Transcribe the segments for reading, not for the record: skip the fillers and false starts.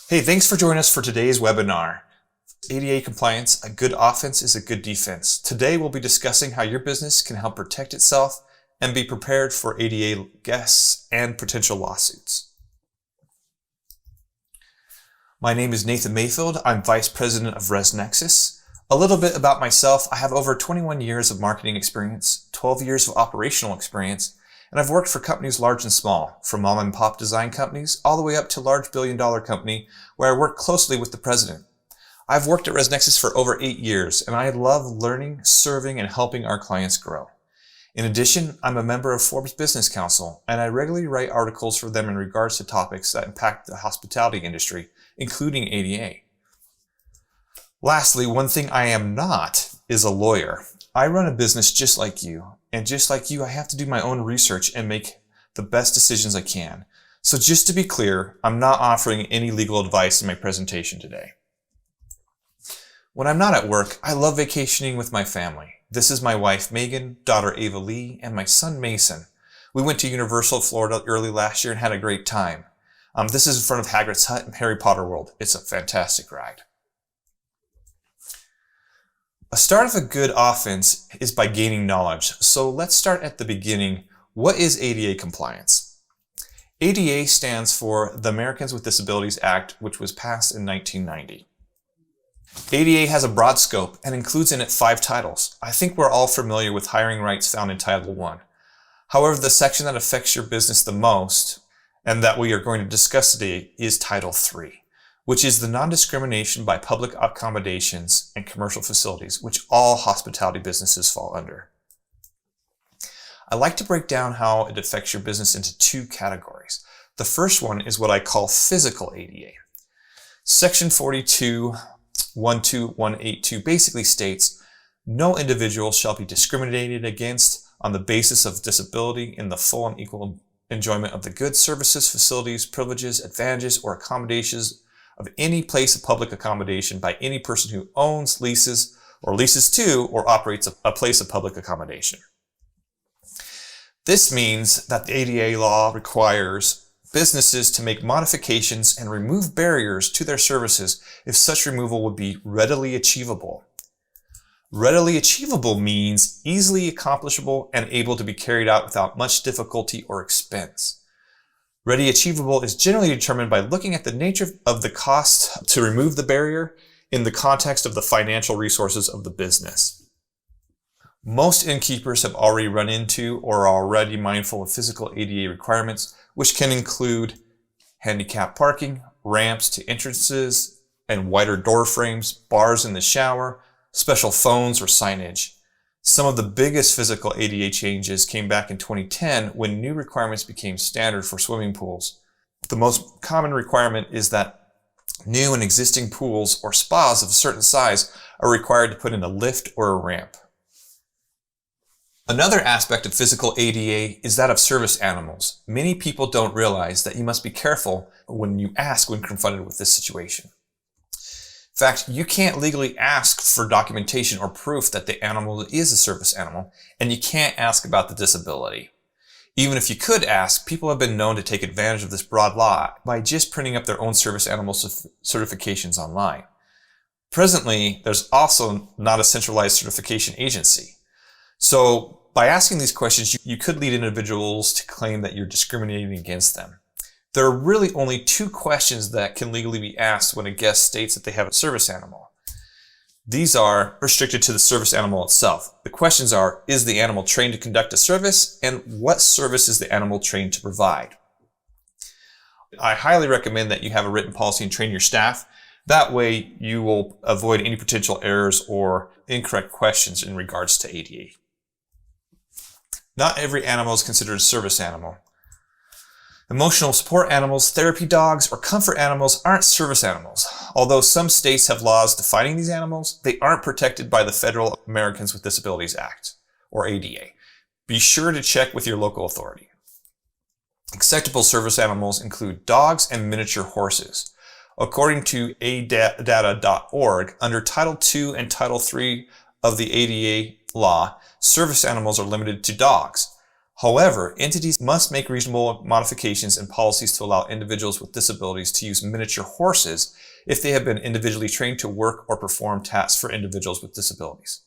Hey, thanks for joining us for today's webinar. ADA compliance, a good offense is a good defense. Today we'll be discussing how your business can help protect itself and be prepared for ADA guests and potential lawsuits. My name is Nathan Mayfield. I'm Vice President of ResNexus. A little bit about myself. I have over 21 years of marketing experience, 12 years of operational experience, and I've worked for companies large and small, from mom and pop design companies all the way up to large billion-dollar company where I work closely with the president. I've worked at ResNexus for over 8 years, and I love learning, serving, and helping our clients grow. In addition, I'm a member of Forbes Business Council, and I regularly write articles for them in regards to topics that impact the hospitality industry, including ADA. Lastly, one thing I am not is a lawyer. I run a business just like you, and just like you, I have to do my own research and make the best decisions I can. So just to be clear, I'm not offering any legal advice in my presentation today. When I'm not at work, I love vacationing with my family. This is my wife, Megan, daughter, Ava Lee, and my son, Mason. We went to Universal Florida early last year and had a great time. This is in front of Hagrid's Hut in Harry Potter World. It's a fantastic ride. A start of a good offense is by gaining knowledge. So let's start at the beginning. What is ADA compliance? ADA stands for the Americans with Disabilities Act, which was passed in 1990. ADA has a broad scope and includes in it 5 titles. I think we're all familiar with hiring rights found in Title I. However, the section that affects your business the most, and that we are going to discuss today, is Title III, which is the non-discrimination by public accommodations and commercial facilities, which all hospitality businesses fall under. I like to break down how it affects your business into 2 categories. The first one is what I call physical ADA. Section 42.12182 basically states, no individual shall be discriminated against on the basis of disability in the full and equal enjoyment of the goods, services, facilities, privileges, advantages, or accommodations of any place of public accommodation by any person who owns, leases, or leases to, or operates a place of public accommodation. This means that the ADA law requires businesses to make modifications and remove barriers to their services if such removal would be readily achievable. Readily achievable means easily accomplishable and able to be carried out without much difficulty or expense. Ready achievable is generally determined by looking at the nature of the cost to remove the barrier in the context of the financial resources of the business. Most innkeepers have already run into or are already mindful of physical ADA requirements, which can include handicap parking, ramps to entrances and wider door frames, bars in the shower, special phones, or signage. Some of the biggest physical ADA changes came back in 2010 when new requirements became standard for swimming pools. The most common requirement is that new and existing pools or spas of a certain size are required to put in a lift or a ramp. Another aspect of physical ADA is that of service animals. Many people don't realize that you must be careful when you ask when confronted with this situation. In fact, you can't legally ask for documentation or proof that the animal is a service animal, and you can't ask about the disability. Even if you could ask, people have been known to take advantage of this broad law by just printing up their own service animal certifications online. Presently, there's also not a centralized certification agency. So by asking these questions, you could lead individuals to claim that you're discriminating against them. There are really only 2 questions that can legally be asked when a guest states that they have a service animal. These are restricted to the service animal itself. The questions are, is the animal trained to conduct a service, and what service is the animal trained to provide? I highly recommend that you have a written policy and train your staff. That way you will avoid any potential errors or incorrect questions in regards to ADA. Not every animal is considered a service animal. Emotional support animals, therapy dogs, or comfort animals aren't service animals. Although some states have laws defining these animals, they aren't protected by the Federal Americans with Disabilities Act, or ADA. Be sure to check with your local authority. Acceptable service animals include dogs and miniature horses. According to adata.org, under Title II and Title III of the ADA law, service animals are limited to dogs. However, entities must make reasonable modifications in policies to allow individuals with disabilities to use miniature horses if they have been individually trained to work or perform tasks for individuals with disabilities.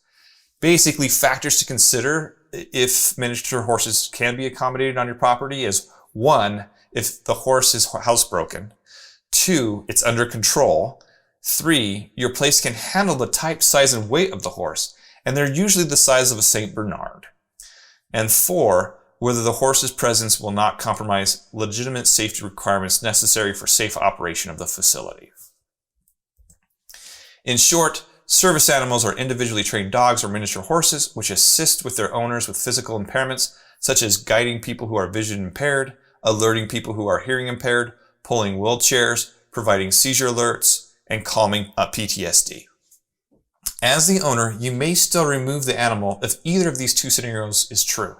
Basically, factors to consider if miniature horses can be accommodated on your property is 1, if the horse is housebroken, 2, it's under control, 3, your place can handle the type, size, and weight of the horse, and they're usually the size of a St. Bernard, and 4, whether the horse's presence will not compromise legitimate safety requirements necessary for safe operation of the facility. In short, service animals are individually trained dogs or miniature horses which assist with their owners with physical impairments, such as guiding people who are vision impaired, alerting people who are hearing impaired, pulling wheelchairs, providing seizure alerts, and calming PTSD. As the owner, you may still remove the animal if either of these two scenarios is true.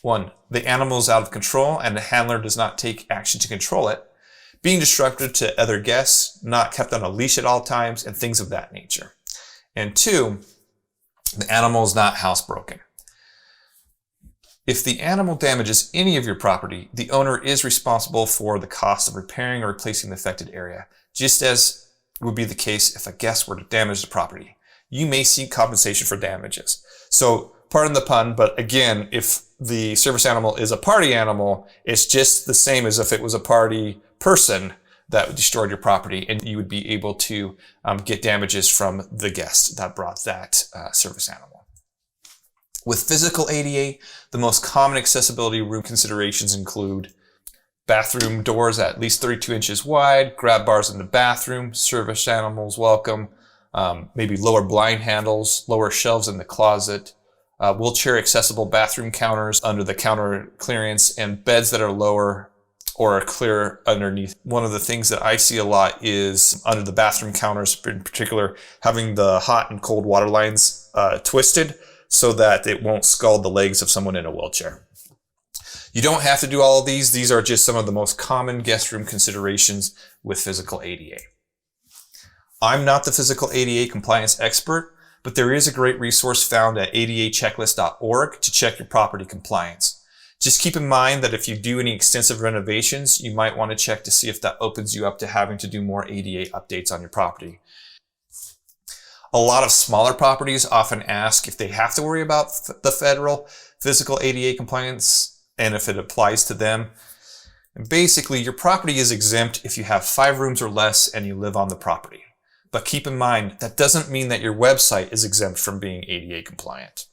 1, the animal is out of control and the handler does not take action to control it, being disruptive to other guests, not kept on a leash at all times, and things of that nature. And 2, the animal is not housebroken. If the animal damages any of your property, the owner is responsible for the cost of repairing or replacing the affected area, just as would be the case if a guest were to damage the property. You may seek compensation for damages. So, pardon the pun, but again, if the service animal is a party animal, it's just the same as if it was a party person that destroyed your property, and you would be able to get damages from the guest that brought that service animal. With physical ADA, the most common accessibility room considerations include bathroom doors at least 32 inches wide, grab bars in the bathroom, service animals welcome, maybe lower blind handles, lower shelves in the closet, wheelchair accessible bathroom counters under the counter clearance, and beds that are lower or are clear underneath. One of the things that I see a lot is under the bathroom counters, in particular, having the hot and cold water lines twisted so that it won't scald the legs of someone in a wheelchair. You don't have to do all of these. These are just some of the most common guest room considerations with physical ADA. I'm not the physical ADA compliance expert, but there is a great resource found at adachecklist.org to check your property compliance. Just keep in mind that if you do any extensive renovations, you might want to check to see if that opens you up to having to do more ADA updates on your property. A lot of smaller properties often ask if they have to worry about the federal physical ADA compliance and if it applies to them. And basically, your property is exempt if you have 5 rooms or less and you live on the property. But keep in mind, that doesn't mean that your website is exempt from being ADA compliant.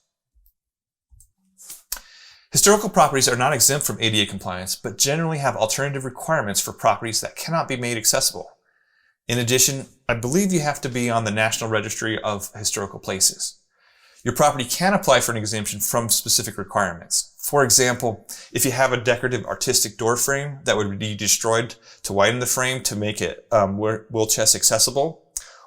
Historical properties are not exempt from ADA compliance, but generally have alternative requirements for properties that cannot be made accessible. In addition, I believe you have to be on the National Registry of Historical Places. Your property can apply for an exemption from specific requirements. For example, if you have a decorative artistic door frame that would be destroyed to widen the frame to make it wheelchair accessible,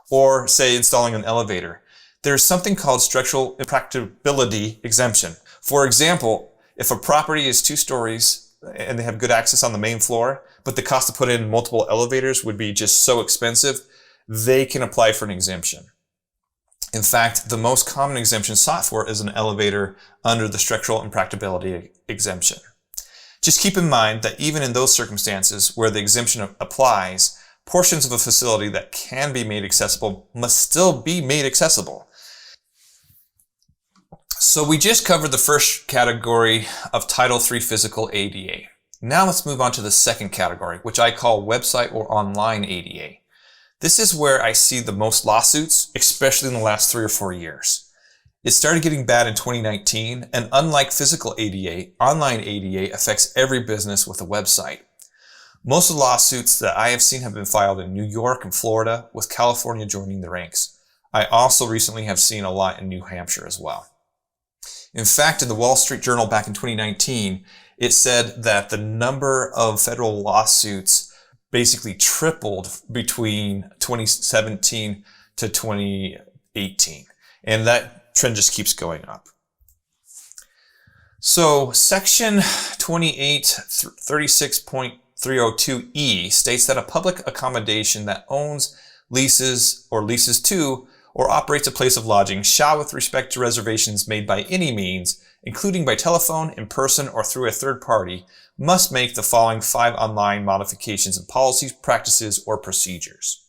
or say installing an elevator, there's something called structural impracticability exemption. For example, if a property is 2 stories and they have good access on the main floor, but the cost to put in multiple elevators would be just so expensive, they can apply for an exemption. In fact, the most common exemption sought for is an elevator under the structural impracticability exemption. Just keep in mind that even in those circumstances where the exemption applies, portions of a facility that can be made accessible must still be made accessible. So we just covered the first category of Title III physical ADA. Now let's move on to the second category, which I call website or online ADA. This is where I see the most lawsuits, especially in the last 3 or 4 years. It started getting bad in 2019, and unlike physical ADA, online ADA affects every business with a website. Most of the lawsuits that I have seen have been filed in New York and Florida, with California joining the ranks. I also recently have seen a lot in New Hampshire as well. In fact, in the Wall Street Journal back in 2019, it said that the number of federal lawsuits basically tripled between 2017 to 2018. And that trend just keeps going up. So Section 2836.302E states that a public accommodation that owns, leases, or leases to, or operates a place of lodging shall, with respect to reservations made by any means, including by telephone, in person, or through a third party, must make the following 5 online modifications in policies, practices, or procedures.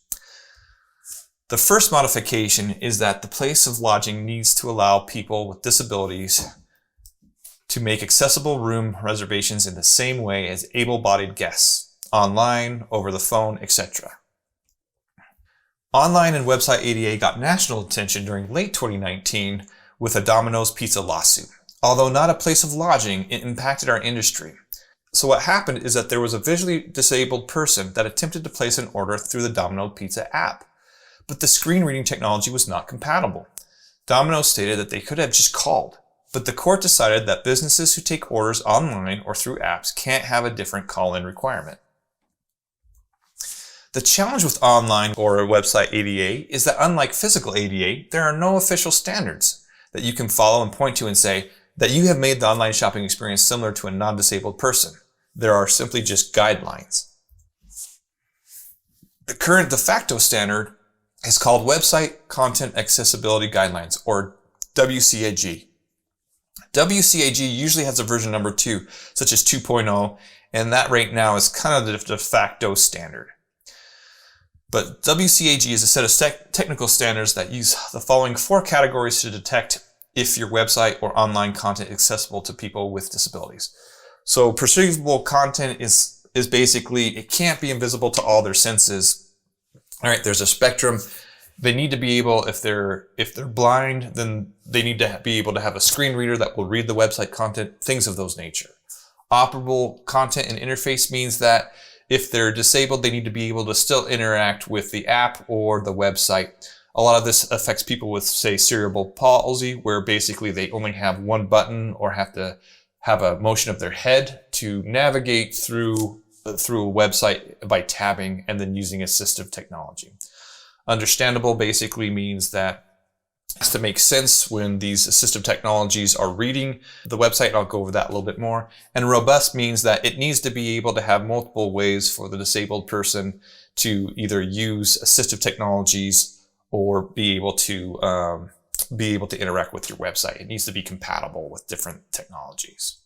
The first modification is that the place of lodging needs to allow people with disabilities to make accessible room reservations in the same way as able-bodied guests, online, over the phone, etc. Online and website ADA got national attention during late 2019 with a Domino's Pizza lawsuit. Although not a place of lodging, it impacted our industry. So what happened is that there was a visually disabled person that attempted to place an order through the Domino's Pizza app, but the screen reading technology was not compatible. Domino's stated that they could have just called, but the court decided that businesses who take orders online or through apps can't have a different call-in requirement. The challenge with online or website ADA is that unlike physical ADA, there are no official standards that you can follow and point to and say that you have made the online shopping experience similar to a non-disabled person. There are simply just guidelines. The current de facto standard is called Website Content Accessibility Guidelines, or WCAG. WCAG usually has a version number 2, such as 2.0, and that right now is kind of the de facto standard. But WCAG is a set of technical standards that use the following 4 categories to detect if your website or online content is accessible to people with disabilities. So perceivable content is basically, it can't be invisible to all their senses. All right, there's a spectrum. They need to be able, if they're blind, then they need to be able to have a screen reader that will read the website content, things of those nature. Operable content and interface means that if they're disabled, they need to be able to still interact with the app or the website. A lot of this affects people with, say, cerebral palsy, where basically they only have one button or have to have a motion of their head to navigate through a website by tabbing and then using assistive technology. Understandable basically means that it has to make sense when these assistive technologies are reading the website. I'll go over that a little bit more. And robust means that it needs to be able to have multiple ways for the disabled person to either use assistive technologies or be able to interact with your website. It needs to be compatible with different technologies.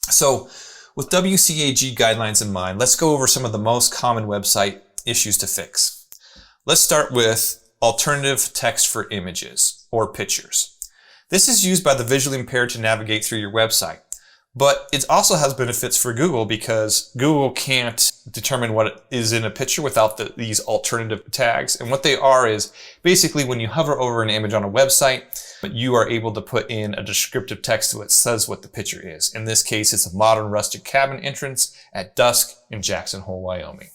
So with WCAG guidelines in mind, let's go over some of the most common website issues to fix. Let's start with alternative text for images or pictures. This is used by the visually impaired to navigate through your website, but it also has benefits for Google because Google can't determine what is in a picture without these alternative tags. And what they are is basically when you hover over an image on a website, you are able to put in a descriptive text that says what the picture is. In this case, it's a modern rustic cabin entrance at dusk in Jackson Hole, Wyoming.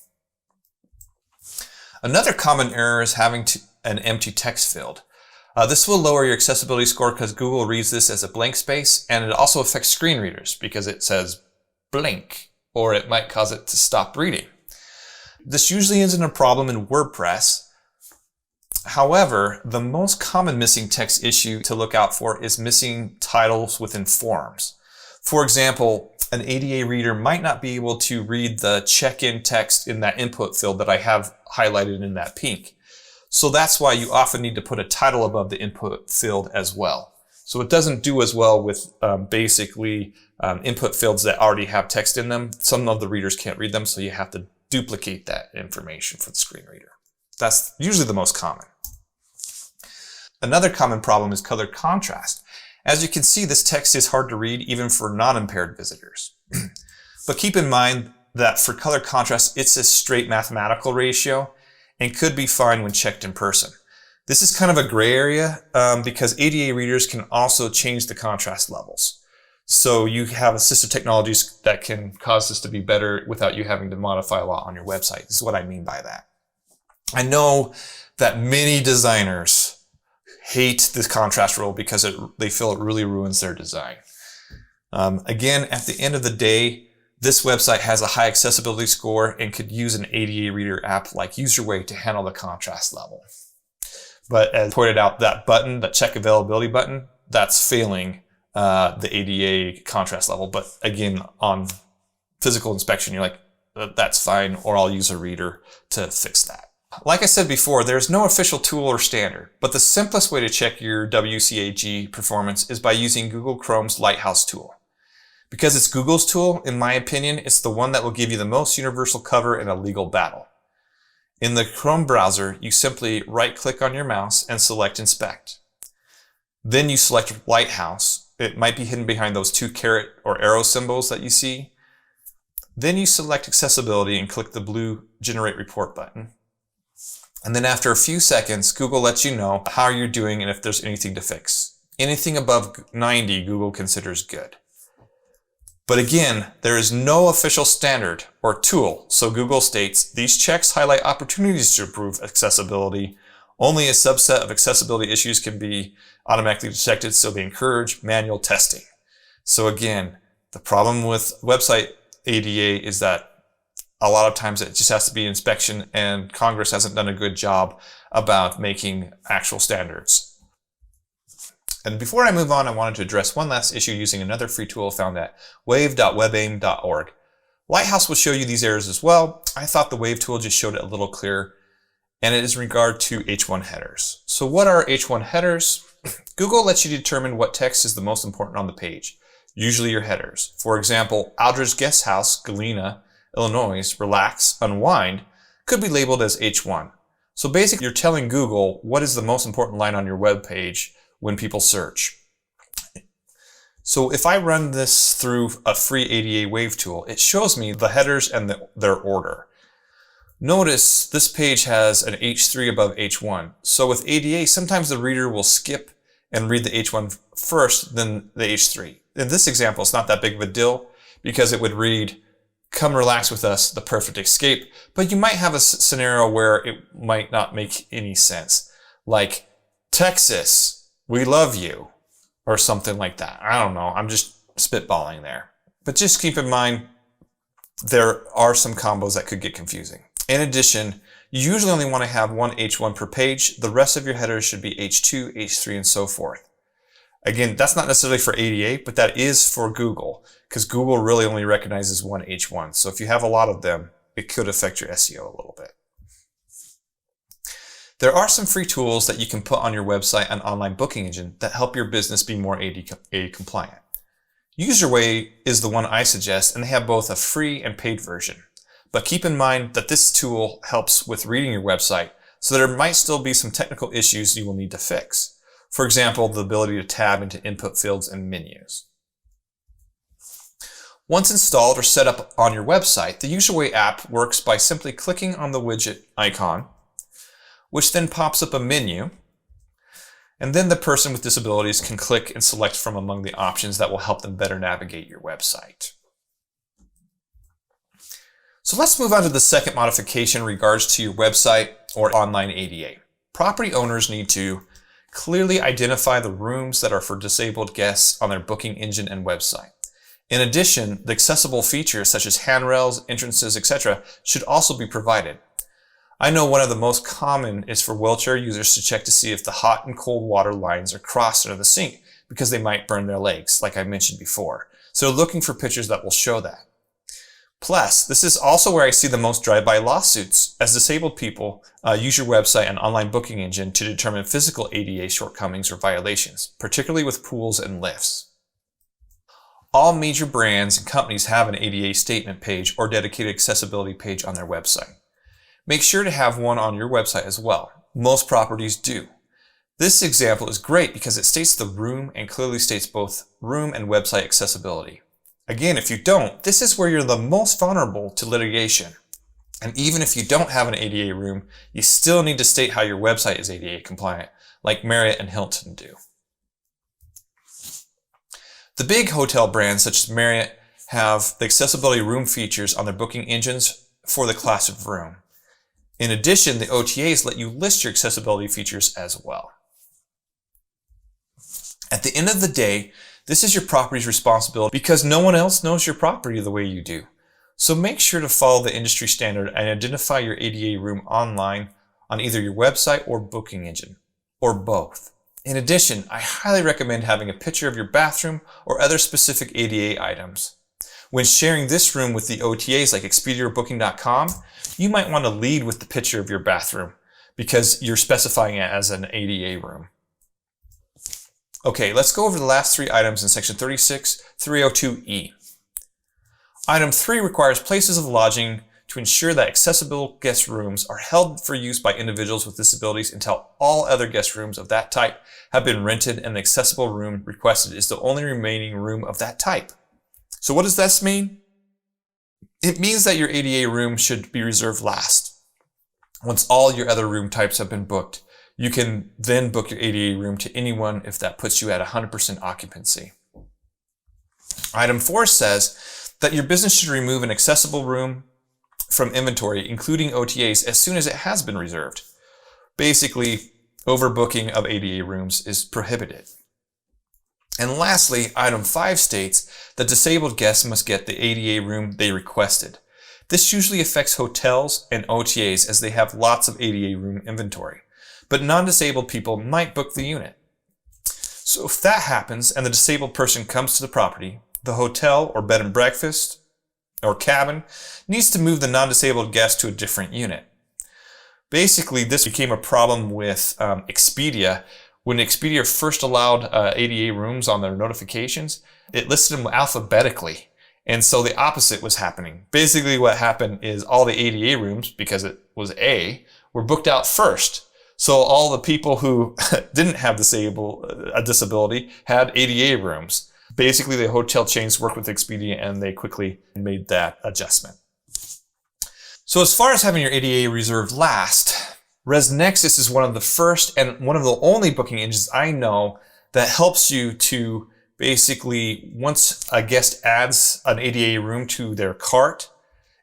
Another common error is having an empty text field. This will lower your accessibility score because Google reads this as a blank space, and it also affects screen readers because it says blank, or it might cause it to stop reading. This usually isn't a problem in WordPress. However, the most common missing text issue to look out for is missing titles within forms. For example, an ADA reader might not be able to read the check-in text in that input field that I have highlighted in that pink. So that's why you often need to put a title above the input field as well. So it doesn't do as well with input fields that already have text in them. Some of the readers can't read them, so you have to duplicate that information for the screen reader. That's usually the most common. Another common problem is color contrast. As you can see, this text is hard to read even for non-impaired visitors. But keep in mind that for color contrast, it's a straight mathematical ratio and could be fine when checked in person. This is kind of a gray area because ADA readers can also change the contrast levels. So you have assistive technologies that can cause this to be better without you having to modify a lot on your website. This is what I mean by that. I know that many designers hate this contrast rule because they feel it really ruins their design. Again, at the end of the day, this website has a high accessibility score and could use an ADA reader app like UserWay to handle the contrast level. But as pointed out, that button, that check availability button, that's failing the ADA contrast level. But again, on physical inspection, you're like, that's fine, or I'll use a reader to fix that. Like I said before, there's no official tool or standard, but the simplest way to check your WCAG performance is by using Google Chrome's Lighthouse tool. Because it's Google's tool, in my opinion, it's the one that will give you the most universal cover in a legal battle. In the Chrome browser, you simply right-click on your mouse and select Inspect. Then you select Lighthouse. It might be hidden behind those two caret or arrow symbols that you see. Then you select Accessibility and click the blue Generate Report button. And then after a few seconds, Google lets you know how you're doing and if there's anything to fix. Anything above 90, Google considers good. But again, there is no official standard or tool, so Google states, these checks highlight opportunities to improve accessibility. Only a subset of accessibility issues can be automatically detected, so they encourage manual testing. So again, the problem with website ADA is that a lot of times it just has to be inspection, and Congress hasn't done a good job about making actual standards. And before I move on, I wanted to address one last issue using another free tool found at wave.webaim.org. Lighthouse will show you these errors as well. I thought the Wave tool just showed it a little clearer, and it is in regard to H1 headers. So what are H1 headers? Google lets you determine what text is the most important on the page, usually your headers. For example, Aldra's Guest House, Galena, Illinois, Relax, Unwind could be labeled as H1. So basically you're telling Google what is the most important line on your web page when people search. So if I run this through a free ADA Wave tool, it shows me the headers and their order. Notice this page has an H3 above H1. So with ADA, sometimes the reader will skip and read the H1 first, then the H3. In this example, it's not that big of a deal because it would read, come relax with us, the perfect escape. But you might have a scenario where it might not make any sense. Like, Texas, we love you, or something like that. I don't know. I'm just spitballing there. But just keep in mind, there are some combos that could get confusing. In addition, you usually only want to have one H1 per page. The rest of your headers should be H2, H3, and so forth. Again, that's not necessarily for ADA, but that is for Google, because Google really only recognizes one H1. So if you have a lot of them, it could affect your SEO a little bit. There are some free tools that you can put on your website and online booking engine that help your business be more ADA compliant. UserWay is the one I suggest, and they have both a free and paid version. But keep in mind that this tool helps with reading your website, so there might still be some technical issues you will need to fix. For example, the ability to tab into input fields and menus. Once installed or set up on your website, the UserWay app works by simply clicking on the widget icon, which then pops up a menu, and then the person with disabilities can click and select from among the options that will help them better navigate your website. So let's move on to the second modification in regards to your website or online ADA. Property owners need to clearly identify the rooms that are for disabled guests on their booking engine and website. In addition, the accessible features such as handrails, entrances, etc. should also be provided. I know one of the most common is for wheelchair users to check to see if the hot and cold water lines are crossed under the sink because they might burn their legs, like I mentioned before. So looking for pictures that will show that. Plus, this is also where I see the most drive-by lawsuits, as disabled people use your website and online booking engine to determine physical ADA shortcomings or violations, particularly with pools and lifts. All major brands and companies have an ADA statement page or dedicated accessibility page on their website. Make sure to have one on your website as well. Most properties do. This example is great because it states the room and clearly states both room and website accessibility. Again, if you don't, this is where you're the most vulnerable to litigation. And even if you don't have an ADA room, you still need to state how your website is ADA compliant, like Marriott and Hilton do. The big hotel brands such as Marriott have the accessibility room features on their booking engines for the class of room. In addition, the OTAs let you list your accessibility features as well. At the end of the day, this is your property's responsibility because no one else knows your property the way you do. So make sure to follow the industry standard and identify your ADA room online on either your website or booking engine, or both. In addition, I highly recommend having a picture of your bathroom or other specific ADA items. When sharing this room with the OTAs like Expedia or Booking.com, you might want to lead with the picture of your bathroom because you're specifying it as an ADA room. Okay, let's go over the last 3 items in section 36-302E. Item 3 requires places of lodging to ensure that accessible guest rooms are held for use by individuals with disabilities until all other guest rooms of that type have been rented and the accessible room requested is the only remaining room of that type. So what does this mean? It means that your ADA room should be reserved last. Once all your other room types have been booked, you can then book your ADA room to anyone if that puts you at 100% occupancy. Item 4 says that your business should remove an accessible room from inventory, including OTAs, as soon as it has been reserved. Basically, overbooking of ADA rooms is prohibited. And lastly, item 5 states that disabled guests must get the ADA room they requested. This usually affects hotels and OTAs as they have lots of ADA room inventory, but non-disabled people might book the unit. So if that happens and the disabled person comes to the property, the hotel or bed and breakfast or cabin needs to move the non-disabled guest to a different unit. Basically, this became a problem with Expedia. When Expedia first allowed ADA rooms on their notifications, it listed them alphabetically. And so the opposite was happening. Basically what happened is all the ADA rooms, because it was A, were booked out first. So all the people who didn't have a disability had ADA rooms. Basically, the hotel chains worked with Expedia and they quickly made that adjustment. So as far as having your ADA reserved last, ResNexus is one of the first and one of the only booking engines I know that helps you to basically, once a guest adds an ADA room to their cart,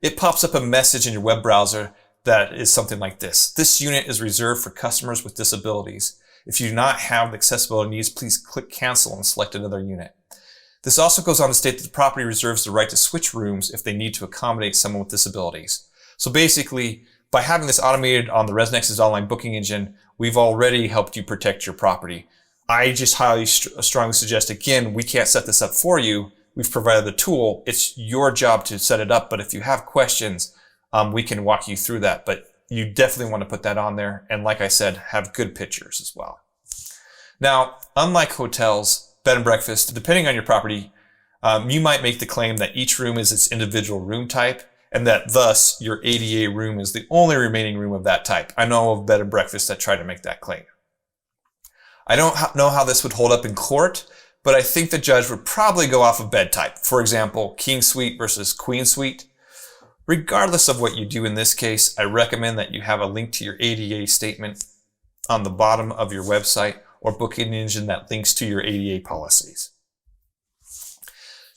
it pops up a message in your web browser that is something like this. This unit is reserved for customers with disabilities. If you do not have the accessibility needs, please click cancel and select another unit. This also goes on to state that the property reserves the right to switch rooms if they need to accommodate someone with disabilities. So basically, by having this automated on the ResNexus online booking engine, we've already helped you protect your property. I just highly strongly suggest, again, we can't set this up for you. We've provided the tool. It's your job to set it up. But if you have questions, we can walk you through that. But you definitely want to put that on there. And like I said, have good pictures as well. Now, unlike hotels, bed and breakfast, depending on your property, you might make the claim that each room is its individual room type and that thus your ADA room is the only remaining room of that type. I know of bed and breakfast that try to make that claim. I don't know how this would hold up in court, but I think the judge would probably go off of bed type. For example, king suite versus queen suite. Regardless of what you do in this case, I recommend that you have a link to your ADA statement on the bottom of your website or booking engine that links to your ADA policies.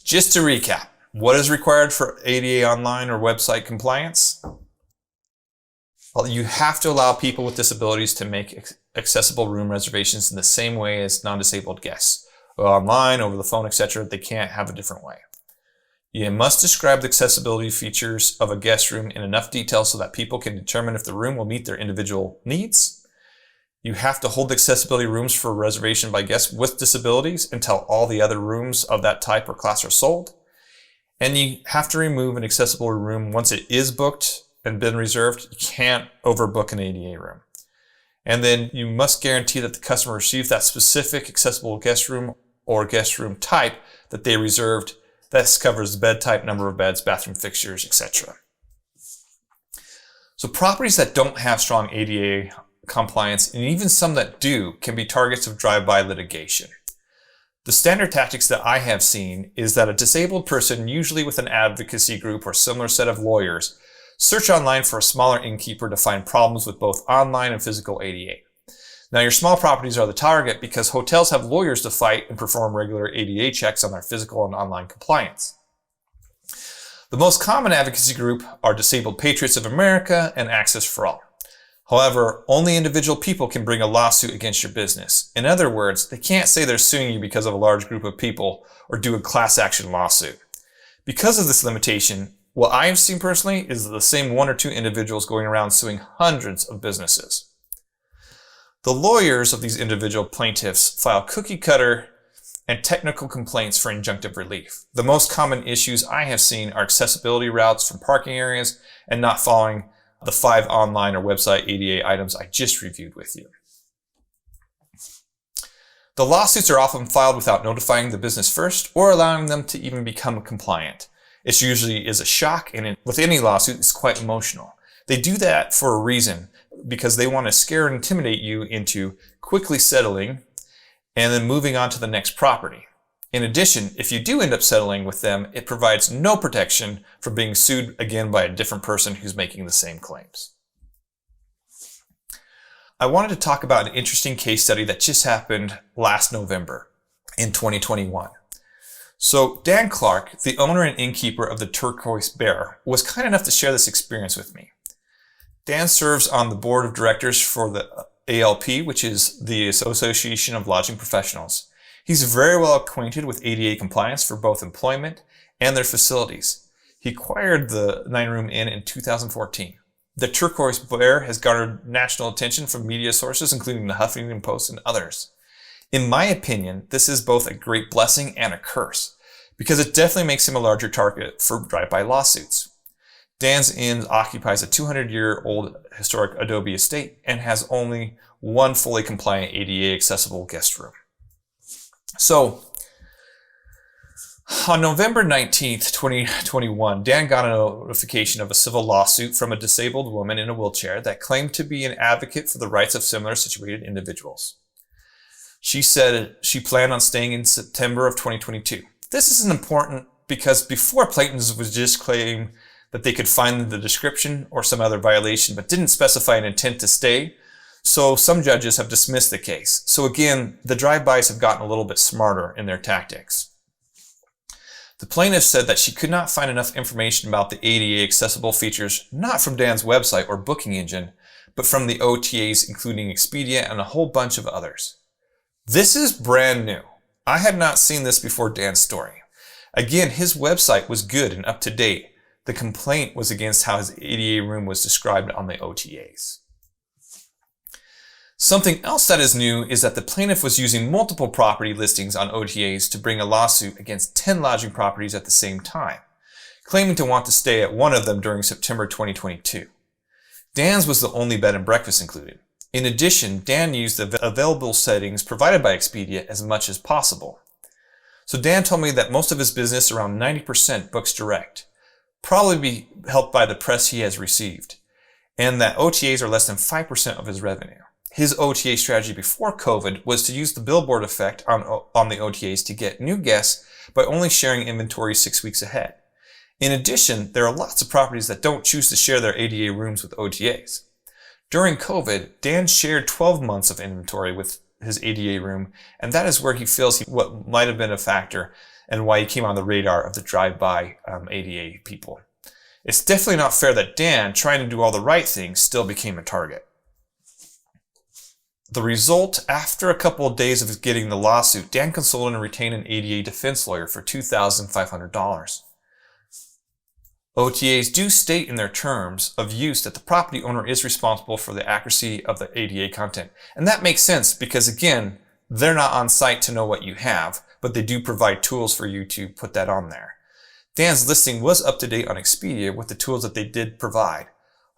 Just to recap, what is required for ADA online or website compliance? Well, you have to allow people with disabilities to make accessible room reservations in the same way as non-disabled guests. Online, over the phone, etc., they can't have a different way. You must describe the accessibility features of a guest room in enough detail so that people can determine if the room will meet their individual needs. You have to hold accessibility rooms for reservation by guests with disabilities until all the other rooms of that type or class are sold. And you have to remove an accessible room once it is booked and been reserved. You can't overbook an ADA room. And then you must guarantee that the customer receives that specific accessible guest room or guest room type that they reserved. This covers the bed type, number of beds, bathroom fixtures, etc. So properties that don't have strong ADA compliance, and even some that do, can be targets of drive-by litigation. The standard tactics that I have seen is that a disabled person, usually with an advocacy group or similar set of lawyers, search online for a smaller innkeeper to find problems with both online and physical ADA. Now, your small properties are the target because hotels have lawyers to fight and perform regular ADA checks on their physical and online compliance. The most common advocacy group are Disabled Patriots of America and Access for All. However, only individual people can bring a lawsuit against your business. In other words, they can't say they're suing you because of a large group of people or do a class action lawsuit. Because of this limitation, what I have seen personally is the same 1 or 2 individuals going around suing hundreds of businesses. The lawyers of these individual plaintiffs file cookie cutter and technical complaints for injunctive relief. The most common issues I have seen are accessibility routes from parking areas and not following the 5 online or website ADA items I just reviewed with you. The lawsuits are often filed without notifying the business first or allowing them to even become compliant. It usually is a shock, and with any lawsuit, it's quite emotional. They do that for a reason, because they want to scare and intimidate you into quickly settling and then moving on to the next property. In addition, if you do end up settling with them, it provides no protection from being sued again by a different person who's making the same claims. I wanted to talk about an interesting case study that just happened last November in 2021. So Dan Clark, the owner and innkeeper of the Turquoise Bear, was kind enough to share this experience with me. Dan serves on the board of directors for the ALP, which is the Association of Lodging Professionals. He's very well acquainted with ADA compliance for both employment and their facilities. He acquired the 9-room inn in 2014. The Turquoise Bear has garnered national attention from media sources, including the Huffington Post and others. In my opinion, this is both a great blessing and a curse, because it definitely makes him a larger target for drive-by lawsuits. Dan's Inn occupies a 200-year-old historic adobe estate and has only one fully compliant ADA accessible guest room. So, on November 19th, 2021, Dan got a notification of a civil lawsuit from a disabled woman in a wheelchair that claimed to be an advocate for the rights of similar situated individuals. She said she planned on staying in September of 2022. This is important because before, plaintiffs would just claim that they could find the description or some other violation, but didn't specify an intent to stay. So some judges have dismissed the case. So again, the drive-bys have gotten a little bit smarter in their tactics. The plaintiff said that she could not find enough information about the ADA accessible features, not from Dan's website or booking engine, but from the OTAs, including Expedia and a whole bunch of others. This is brand new. I had not seen this before Dan's story. Again, his website was good and up to date. The complaint was against how his ADA room was described on the OTAs. Something else that is new is that the plaintiff was using multiple property listings on OTAs to bring a lawsuit against 10 lodging properties at the same time, claiming to want to stay at one of them during September 2022. Dan's was the only bed and breakfast included. In addition, Dan used the available settings provided by Expedia as much as possible. So Dan told me that most of his business, around 90%, books direct, probably be helped by the press he has received, and that OTAs are less than 5% of his revenue. His OTA strategy before COVID was to use the billboard effect on the OTAs to get new guests by only sharing inventory 6 weeks ahead. In addition, there are lots of properties that don't choose to share their ADA rooms with OTAs. During COVID, Dan shared 12 months of inventory with his ADA room, and that is where he feels what might have been a factor and why he came on the radar of the drive-by ADA people. It's definitely not fair that Dan, trying to do all the right things, still became a target. The result, after a couple of days of getting the lawsuit, Dan consulted and retained an ADA defense lawyer for $2,500. OTAs do state in their terms of use that the property owner is responsible for the accuracy of the ADA content. And that makes sense because, again, they're not on site to know what you have, but they do provide tools for you to put that on there. Dan's listing was up to date on Expedia with the tools that they did provide.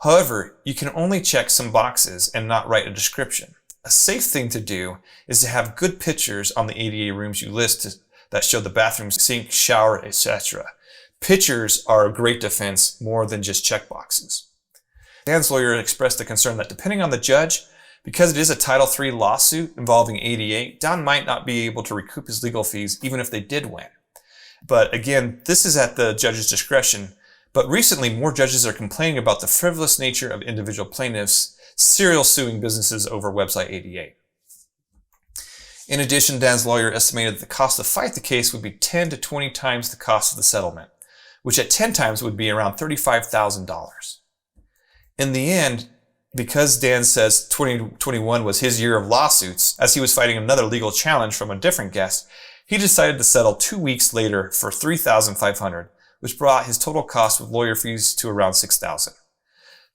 However, you can only check some boxes and not write a description. A safe thing to do is to have good pictures on the ADA rooms you list that show the bathroom, sink, shower, etc. Pictures are a great defense more than just checkboxes. Dan's lawyer expressed the concern that depending on the judge, because it is a Title III lawsuit involving ADA, Dan might not be able to recoup his legal fees even if they did win. But again, this is at the judge's discretion. But recently, more judges are complaining about the frivolous nature of individual plaintiffs serial suing businesses over website ADA. In addition, Dan's lawyer estimated that the cost to fight the case would be 10 to 20 times the cost of the settlement, which at 10 times would be around $35,000. In the end, because Dan says 2021 was his year of lawsuits, as he was fighting another legal challenge from a different guest, he decided to settle 2 weeks later for $3,500, which brought his total cost with lawyer fees to around $6,000.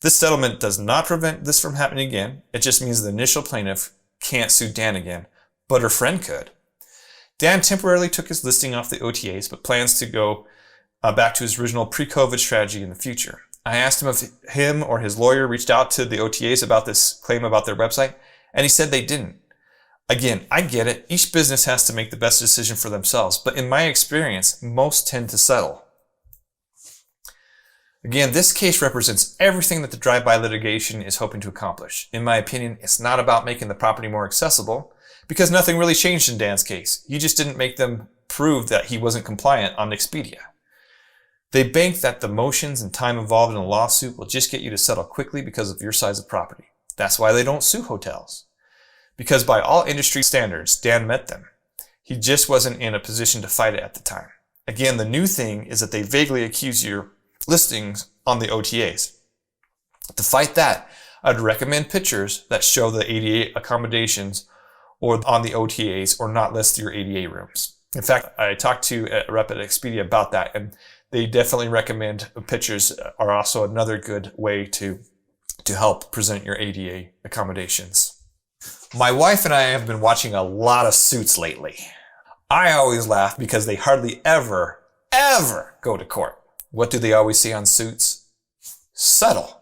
This settlement does not prevent this from happening again. It just means the initial plaintiff can't sue Dan again, but her friend could. Dan temporarily took his listing off the OTAs, but plans to go back to his original pre-COVID strategy in the future. I asked him if him or his lawyer reached out to the OTAs about this claim about their website, and he said they didn't. Again, I get it. Each business has to make the best decision for themselves, but in my experience, most tend to settle. Again, this case represents everything that the drive-by litigation is hoping to accomplish. In my opinion, it's not about making the property more accessible, because nothing really changed in Dan's case. He just didn't make them prove that he wasn't compliant on Expedia. They bank that the motions and time involved in a lawsuit will just get you to settle quickly because of your size of property. That's why they don't sue hotels. Because by all industry standards, Dan met them. He just wasn't in a position to fight it at the time. Again, the new thing is that they vaguely accuse your listings on the OTAs. To fight that, I'd recommend pictures that show the ADA accommodations or on the OTAs, or not list your ADA rooms. In fact, I talked to a rep at Expedia about that, and they definitely recommend pictures are also another good way to help present your ADA accommodations. My wife and I have been watching a lot of Suits lately. I always laugh because they hardly ever go to court. What do they always say on Suits? Settle.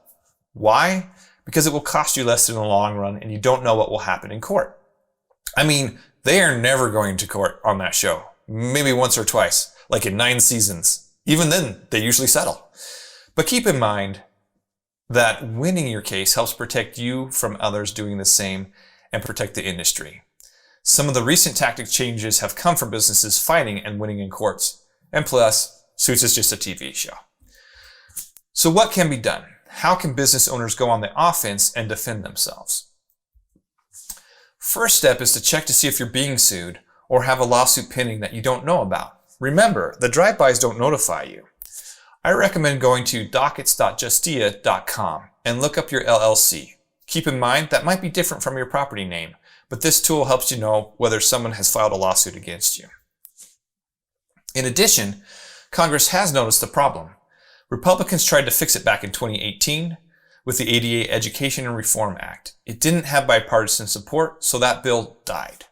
Why? Because it will cost you less in the long run and you don't know what will happen in court. I mean, they are never going to court on that show. Maybe once or twice, like in 9 seasons. Even then, they usually settle. But keep in mind that winning your case helps protect you from others doing the same and protect the industry. Some of the recent tactic changes have come from businesses fighting and winning in courts. And plus, Suits is just a TV show. So what can be done? How can business owners go on the offense and defend themselves? First step is to check to see if you're being sued or have a lawsuit pending that you don't know about. Remember, the drive-bys don't notify you. I recommend going to dockets.justia.com and look up your LLC. Keep in mind that might be different from your property name, but this tool helps you know whether someone has filed a lawsuit against you. In addition, Congress has noticed the problem. Republicans tried to fix it back in 2018 with the ADA Education and Reform Act. It didn't have bipartisan support, so that bill died.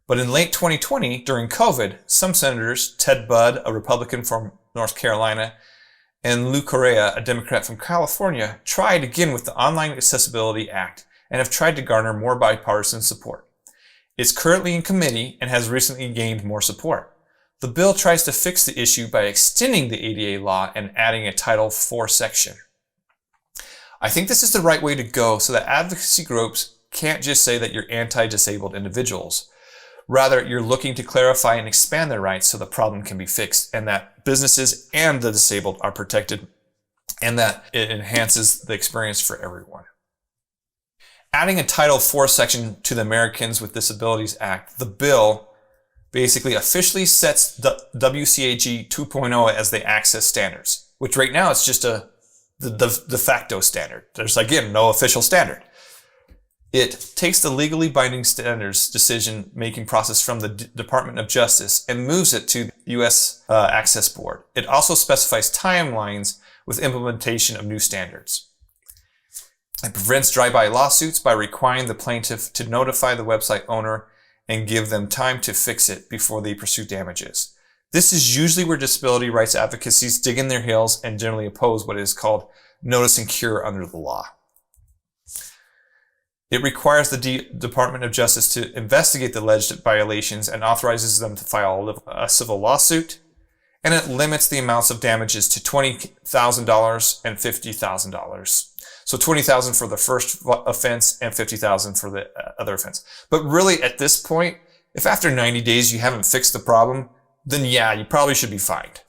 But in late 2020, during COVID, some senators, Ted Budd, a Republican from North Carolina, and Lou Correa, a Democrat from California, tried again with the Online Accessibility Act and have tried to garner more bipartisan support. It's currently in committee and has recently gained more support. The bill tries to fix the issue by extending the ADA law and adding a Title IV section. I think this is the right way to go so that advocacy groups can't just say that you're anti-disabled individuals. Rather, you're looking to clarify and expand their rights so the problem can be fixed and that businesses and the disabled are protected and that it enhances the experience for everyone. Adding a Title IV section to the Americans with Disabilities Act, the bill basically officially sets the WCAG 2.0 as the access standards, which right now it's just the de facto standard. There's, again, no official standard. It takes the legally binding standards decision-making process from the Department of Justice and moves it to the U.S. Access Board. It also specifies timelines with implementation of new standards. It prevents drive-by lawsuits by requiring the plaintiff to notify the website owner and give them time to fix it before they pursue damages. This is usually where disability rights advocacies dig in their heels and generally oppose what is called notice and cure under the law. It requires the Department of Justice to investigate the alleged violations and authorizes them to file a civil lawsuit, and it limits the amounts of damages to $20,000 and $50,000. So $20,000 for the first offense and $50,000 for the other offense. But really, at this point, if after 90 days you haven't fixed the problem, then yeah, you probably should be fined.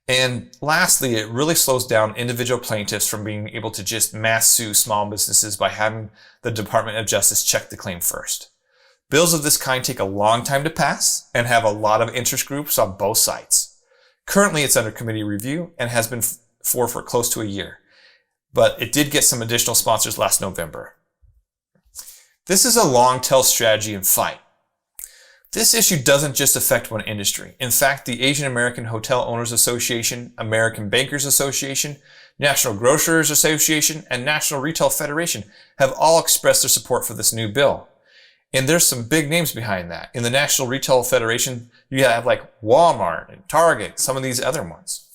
And lastly, it really slows down individual plaintiffs from being able to just mass sue small businesses by having the Department of Justice check the claim first. Bills of this kind take a long time to pass and have a lot of interest groups on both sides. Currently, it's under committee review and has been for close to a year, but it did get some additional sponsors last November. This is a long-tail strategy and fight. This issue doesn't just affect one industry. In fact, the Asian American Hotel Owners Association, American Bankers Association, National Grocers Association, and National Retail Federation have all expressed their support for this new bill. And there's some big names behind that. In the National Retail Federation, you have like Walmart and Target, some of these other ones.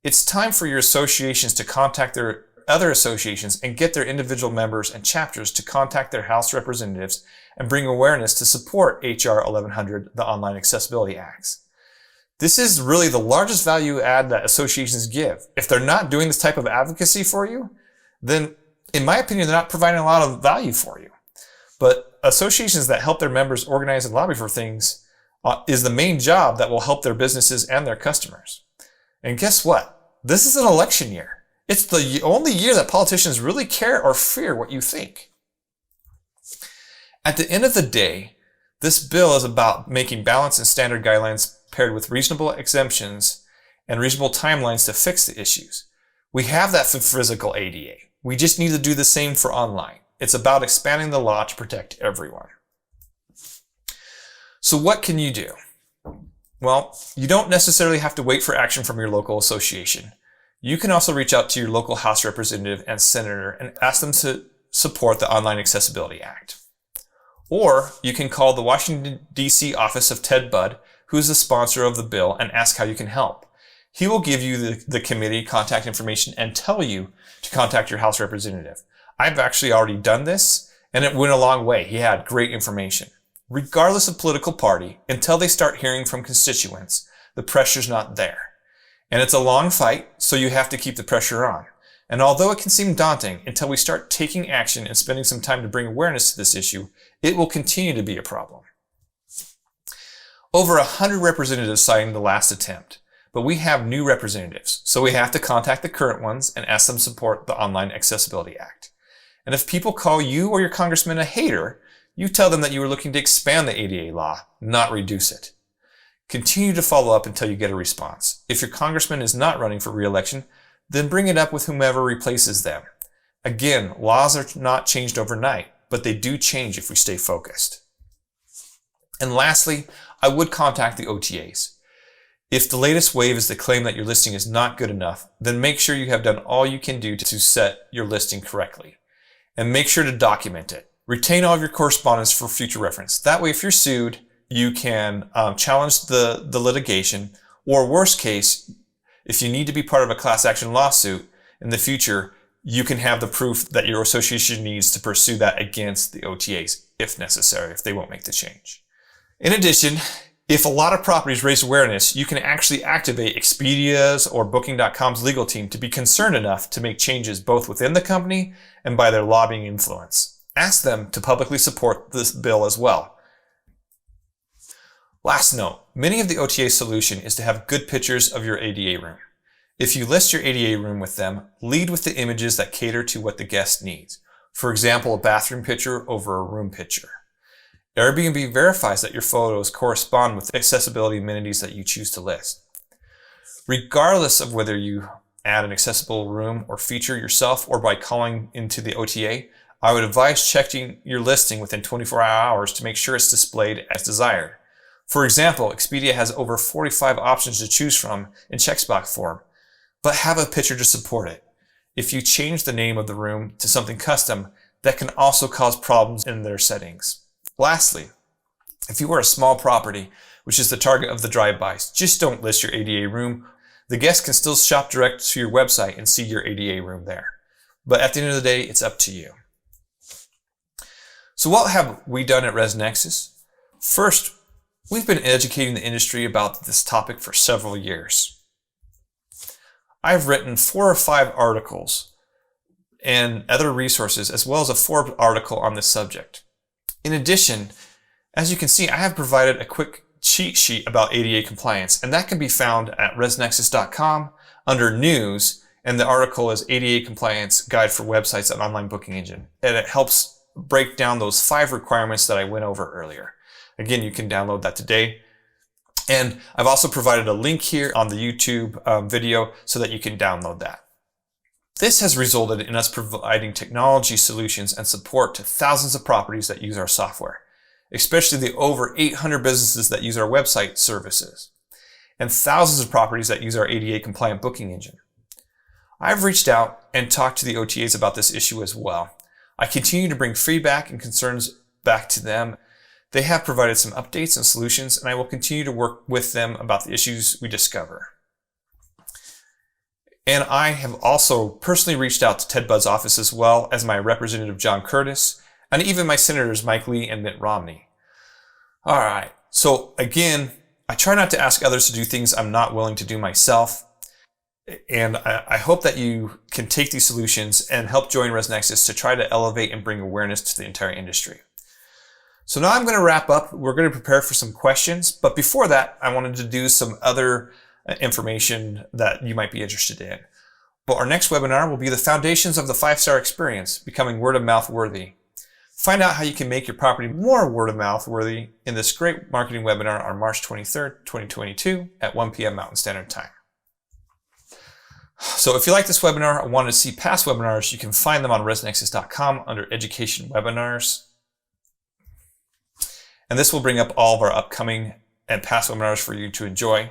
It's time for your associations to contact their other associations and get their individual members and chapters to contact their House representatives and bring awareness to support H.R. 1100, the Online Accessibility Acts. This is really the largest value add that associations give. If they're not doing this type of advocacy for you, then in my opinion, they're not providing a lot of value for you. But associations that help their members organize and lobby for things is the main job that will help their businesses and their customers. And guess what? This is an election year. It's the only year that politicians really care or fear what you think. At the end of the day, this bill is about making balanced and standard guidelines paired with reasonable exemptions and reasonable timelines to fix the issues. We have that for physical ADA. We just need to do the same for online. It's about expanding the law to protect everyone. So what can you do? Well, you don't necessarily have to wait for action from your local association. You can also reach out to your local House representative and senator and ask them to support the Online Accessibility Act. Or you can call the Washington, D.C. office of Ted Budd, who is the sponsor of the bill, and ask how you can help. He will give you the committee contact information and tell you to contact your House representative. I've actually already done this, and it went a long way. He had great information. Regardless of political party, until they start hearing from constituents, the pressure's not there. And it's a long fight, so you have to keep the pressure on. And although it can seem daunting, until we start taking action and spending some time to bring awareness to this issue, it will continue to be a problem. Over 100 representatives signed the last attempt, but we have new representatives, so we have to contact the current ones and ask them to support the Online Accessibility Act. And if people call you or your congressman a hater, you tell them that you are looking to expand the ADA law, not reduce it. Continue to follow up until you get a response. If your congressman is not running for re-election, then bring it up with whomever replaces them. Again, laws are not changed overnight, but they do change if we stay focused. And lastly, I would contact the OTAs. If the latest wave is the claim that your listing is not good enough, then make sure you have done all you can do to set your listing correctly. And make sure to document it. Retain all of your correspondence for future reference. That way, if you're sued, you can challenge the litigation, or worst case, if you need to be part of a class action lawsuit in the future, you can have the proof that your association needs to pursue that against the OTAs, if necessary, if they won't make the change. In addition, if a lot of properties raise awareness, you can actually activate Expedia's or Booking.com's legal team to be concerned enough to make changes both within the company and by their lobbying influence. Ask them to publicly support this bill as well. Last note, many of the OTA solution is to have good pictures of your ADA room. If you list your ADA room with them, lead with the images that cater to what the guest needs. For example, a bathroom picture over a room picture. Airbnb verifies that your photos correspond with the accessibility amenities that you choose to list. Regardless of whether you add an accessible room or feature yourself or by calling into the OTA, I would advise checking your listing within 24 hours to make sure it's displayed as desired. For example, Expedia has over 45 options to choose from in checkbox form, but have a picture to support it. If you change the name of the room to something custom, that can also cause problems in their settings. Lastly, if you are a small property, which is the target of the drive-bys, just don't list your ADA room. The guests can still shop direct to your website and see your ADA room there. But at the end of the day, it's up to you. So what have we done at ResNexus? First, we've been educating the industry about this topic for several years. I've written 4 or 5 articles and other resources, as well as a Forbes article on this subject. In addition, as you can see, I have provided a quick cheat sheet about ADA compliance, and that can be found at ResNexus.com under News, and the article is ADA Compliance Guide for Websites and Online Booking Engine, and it helps break down those 5 requirements that I went over earlier. Again, you can download that today. And I've also provided a link here on the YouTube video so that you can download that. This has resulted in us providing technology solutions and support to thousands of properties that use our software, especially the over 800 businesses that use our website services, and thousands of properties that use our ADA compliant booking engine. I've reached out and talked to the OTAs about this issue as well. I continue to bring feedback and concerns back to them. They have provided some updates and solutions, and I will continue to work with them about the issues we discover. And I have also personally reached out to Ted Budd's office as well as my representative John Curtis, and even my senators Mike Lee and Mitt Romney. All right, so again, I try not to ask others to do things I'm not willing to do myself. And I hope that you can take these solutions and help join ResNexus to try to elevate and bring awareness to the entire industry. So now I'm going to wrap up. We're going to prepare for some questions. But before that, I wanted to do some other information that you might be interested in. But our next webinar will be the foundations of the 5-star experience, becoming word of mouth worthy. Find out how you can make your property more word of mouth worthy in this great marketing webinar on March 23rd, 2022 at 1 p.m. Mountain Standard Time. So if you like this webinar or want to see past webinars, you can find them on resnexus.com under Education Webinars. And this will bring up all of our upcoming and past webinars for you to enjoy.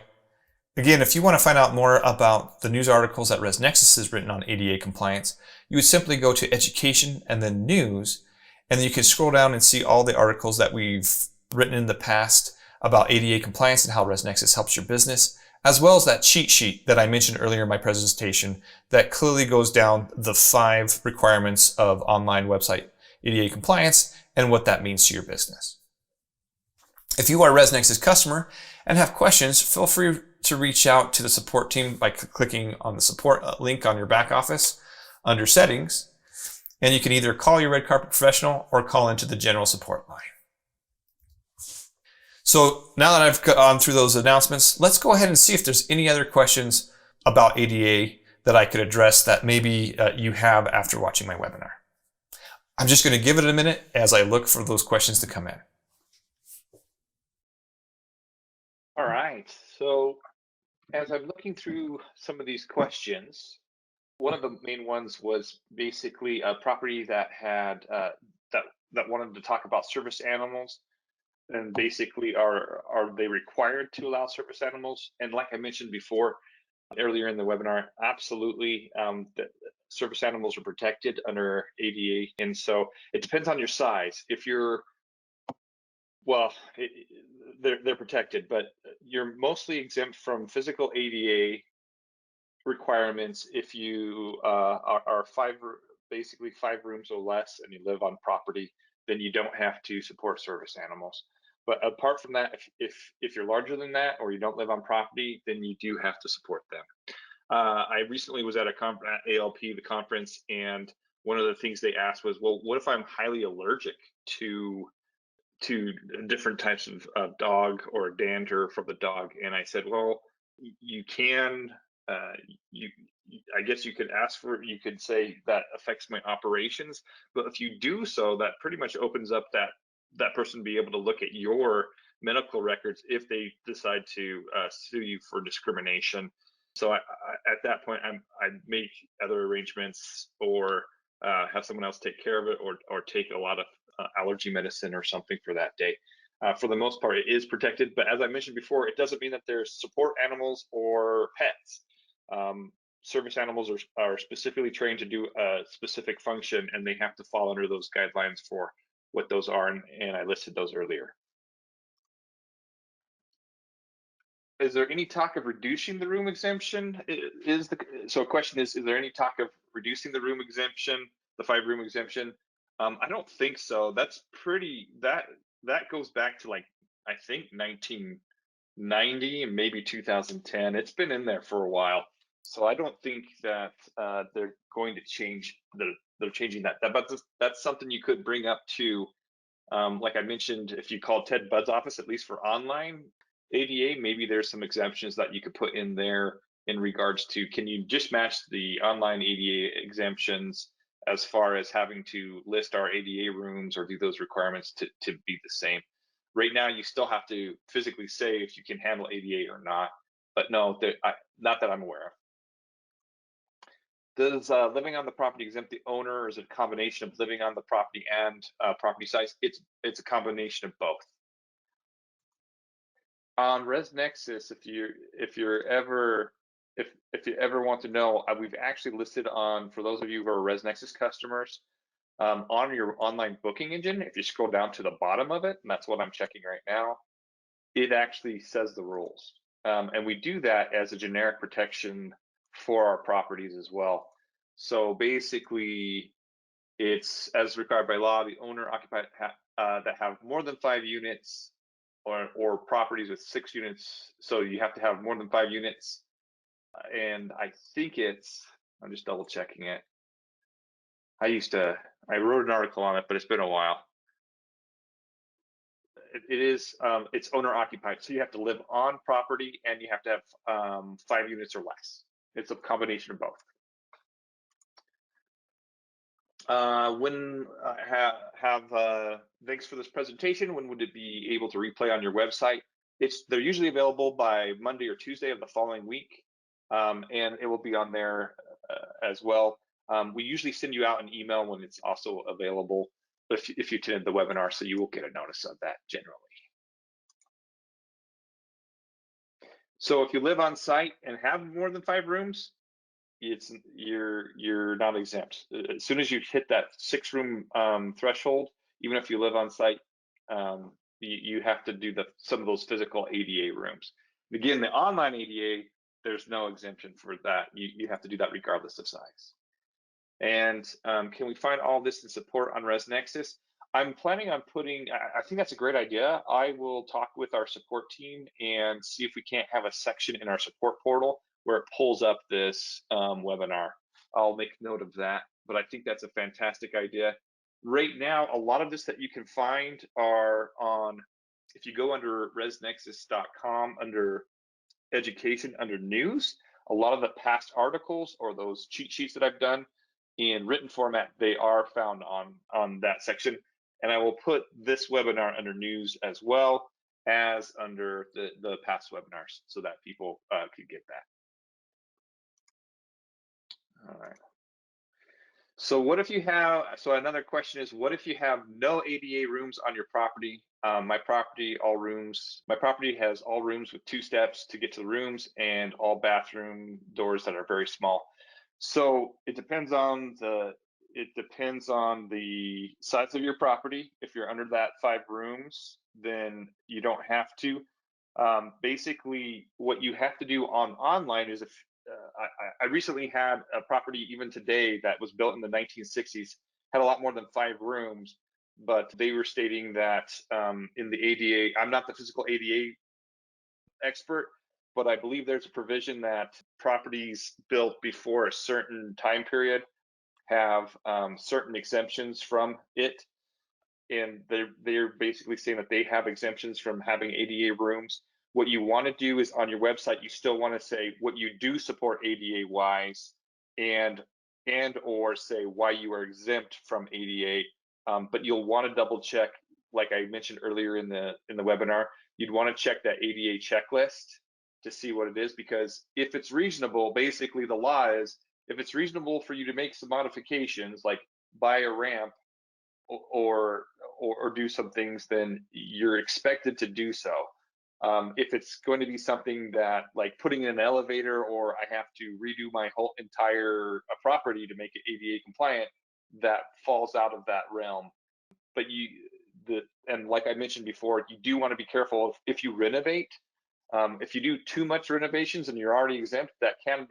Again, if you want to find out more about the news articles that ResNexus has written on ADA compliance, you would simply go to Education and then News, and then you can scroll down and see all the articles that we've written in the past about ADA compliance and how ResNexus helps your business, as well as that cheat sheet that I mentioned earlier in my presentation that clearly goes down the 5 requirements of online website ADA compliance and what that means to your business. If you are a ResNexus customer and have questions, feel free to reach out to the support team by clicking on the support link on your back office under settings, and you can either call your red carpet professional or call into the general support line. So now that I've gone through those announcements, let's go ahead and see if there's any other questions about ADA that I could address that maybe you have after watching my webinar. I'm just going to give it a minute as I look for those questions to come in. All right, so as I'm looking through some of these questions, one of the main ones was basically a property that had that wanted to talk about service animals, and basically are they required to allow service animals? And like I mentioned before earlier in the webinar, absolutely, the service animals are protected under ADA, and so it depends on your size. If you're well, they're protected, but you're mostly exempt from physical ADA requirements if you are basically 5 rooms or less and you live on property. Then you don't have to support service animals. But apart from that, if you're larger than that or you don't live on property, then you do have to support them. I recently was at at ALP, the conference, and one of the things they asked was, well, what if I'm highly allergic to different types of dog or dander from the dog? And I said, well, you can, I guess you could you could say that affects my operations, but if you do so, that pretty much opens up that person be able to look at your medical records if they decide to sue you for discrimination. So at that point, I make other arrangements or have someone else take care of it, or take a lot of allergy medicine or something for that day. For the most part, it is protected, but as I mentioned before, it doesn't mean that there's support animals or pets. Service animals are specifically trained to do a specific function, and they have to fall under those guidelines for what those are, and I listed those earlier. Is there any talk of reducing the room exemption? So a question is there any talk of reducing the room exemption, the 5-room exemption? I don't think so. That's that goes back to, like, I think 1990 and maybe 2010. It's been in there for a while, so I don't think that they're going to change. They're changing that. But that's something you could bring up to. Like I mentioned, if you call Ted Budd's office, at least for online ADA, maybe there's some exemptions that you could put in there in regards to, can you just match the online ADA exemptions as far as having to list our ADA rooms or do those requirements to be the same? Right now, you still have to physically say if you can handle ADA or not, but no, not that I'm aware of. Does living on the property exempt the owner, or is it a combination of living on the property and property size? It's a combination of both. On ResNexus, if you ever want to know, we've actually listed on, for those of you who are ResNexus customers, on your online booking engine, if you scroll down to the bottom of it, and that's what I'm checking right now, it actually says the rules. And we do that as a generic protection for our properties as well. So basically, it's as required by law, the owner occupied that have more than 5 units or properties with 6 units. So you have to have more than 5 units. And I think I'm just double checking it. I wrote an article on it, but it's been a while. It's owner occupied. So you have to live on property and you have to have 5 units or less. It's a combination of both. Thanks for this presentation. When would it be able to replay on your website? They're usually available by Monday or Tuesday of the following week, and it will be on there as well. We usually send you out an email when it's also available if you attended the webinar, so you will get a notice of that generally. So if you live on site and have more than 5 rooms, you're not exempt. As soon as you hit that 6-room threshold, even if you live on site, you have to do some of those physical ADA rooms. Again, the online ADA, there's no exemption for that. You have to do that regardless of size. And can we find all this in support on ResNexus? I'm planning on I think that's a great idea. I will talk with our support team and see if we can't have a section in our support portal where it pulls up this webinar. I'll make note of that, but I think that's a fantastic idea. Right now, a lot of this that you can find are if you go under resnexus.com under education, under news, a lot of the past articles or those cheat sheets that I've done in written format, they are found on that section. And I will put this webinar under news as well as under the past webinars so that people could get that. All right. So another question is, what if you have no ADA rooms on your property? My property has all rooms with 2 steps to get to the rooms and all bathroom doors that are very small. So it depends on the size of your property. If you're under that 5 rooms, then you don't have to. Basically, what you have to do online is I recently had a property even today that was built in the 1960s, had a lot more than 5 rooms, but they were stating that in the ADA, I'm not the physical ADA expert, but I believe there's a provision that properties built before a certain time period have certain exemptions from it. And they're basically saying that they have exemptions from having ADA rooms. What you want to do is on your website, you still want to say what you do support ADA wise and or say why you are exempt from ADA. But you'll want to double check, like I mentioned earlier in the webinar, you'd want to check that ADA checklist to see what it is, because if it's reasonable, basically the law is if it's reasonable for you to make some modifications, like buy a ramp or do some things, then you're expected to do so. If it's going to be something that, like putting in an elevator, or I have to redo my whole entire property to make it ADA compliant, that falls out of that realm. But and like I mentioned before, you do want to be careful if you renovate. If you do too much renovations and you're already exempt, that can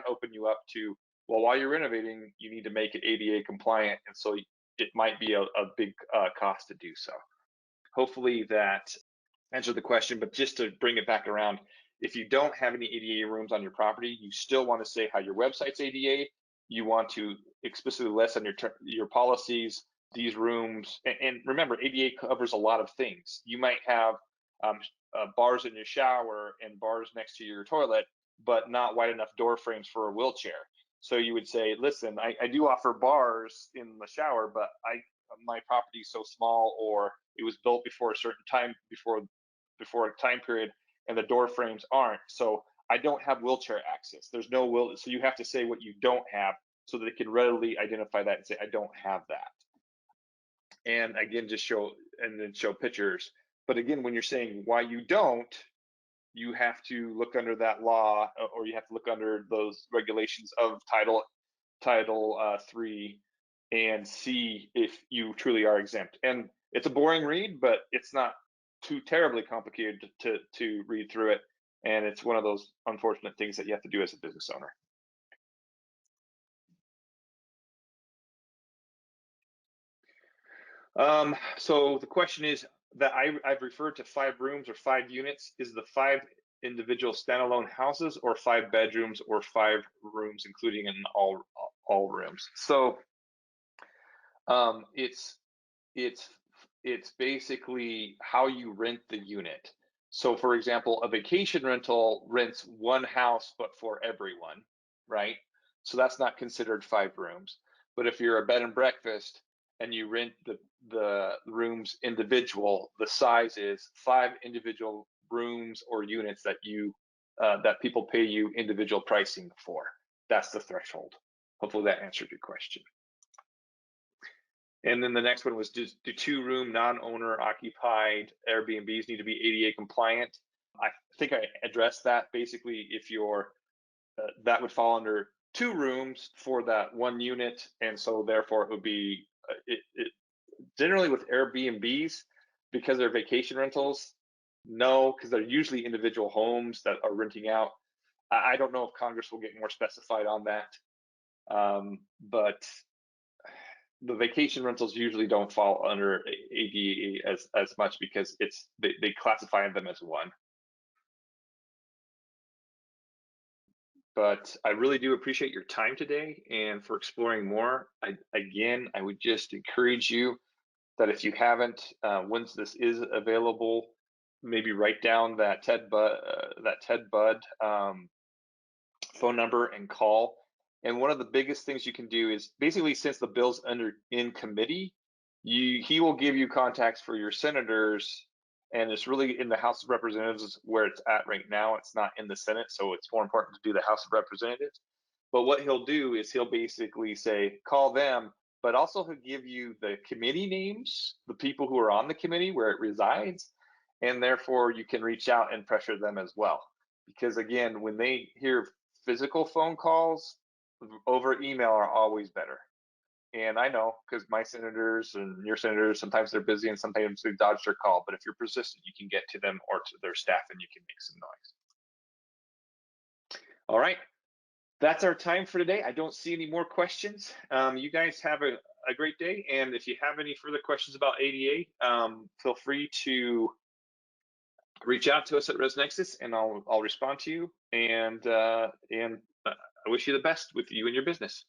open you up to, well, while you're renovating, you need to make it ADA compliant, and so it might be a big cost to do so. Hopefully that answered the question, but just to bring it back around, if you don't have any ADA rooms on your property, you still want to say how your website's ADA. You want to explicitly list on your policies these rooms, and remember, ADA covers a lot of things. You might have bars in your shower and bars next to your toilet, but not wide enough door frames for a wheelchair. So you would say, listen, I do offer bars in the shower, but my property is so small, or it was built before a certain time, before a time period, and the door frames aren't. So I don't have wheelchair access. There's no so you have to say what you don't have so that they can readily identify that and say, I don't have that. And again, then show pictures. But again, when you're saying why you don't, you have to look under that law, or you have to look under those regulations of Title 3 and see if you truly are exempt. And it's a boring read, but it's not too terribly complicated to read through it. And it's one of those unfortunate things that you have to do as a business owner. So the question is that I've referred to 5 rooms or 5 units. Is the 5 individual standalone houses or 5 bedrooms or 5 rooms, including in all rooms? So it's it's it's basically how you rent the unit. So for example, a vacation rental rents one house but for everyone, right? So that's not considered 5 rooms. But if you're a bed and breakfast and you rent the rooms individual, the size is 5 individual rooms or units that you that people pay you individual pricing for. That's the threshold. Hopefully that answered your question. And then the next one was, do 2-room non-owner occupied Airbnbs need to be ADA compliant? I think I addressed that. Basically, if you're that would fall under 2 rooms for that 1 unit, and so therefore it would be generally with Airbnbs, because they're vacation rentals. No, because they're usually individual homes that are renting out. I don't know if Congress will get more specified on that, but the vacation rentals usually don't fall under ADA as much because they classify them as one. But I really do appreciate your time today and for exploring more. I would just encourage you that if you haven't, once this is available, maybe write down that Ted Budd phone number and call. And one of the biggest things you can do is basically, since the bill's in committee, he will give you contacts for your senators, and it's really in the House of Representatives where it's at right now. It's not in the Senate, so it's more important to do the House of Representatives. But what he'll do is he'll basically say, call them, but also he'll give you the committee names, the people who are on the committee where it resides, and therefore you can reach out and pressure them as well. Because again, when they hear physical phone calls over email are always better. And I know because my senators and your senators, sometimes they're busy and sometimes they dodge their call. But if you're persistent, you can get to them or to their staff and you can make some noise. All right. That's our time for today. I don't see any more questions. You guys have a great day. And if you have any further questions about ADA, feel free to reach out to us at ResNexus and I'll respond to you. And I wish you the best with you and your business.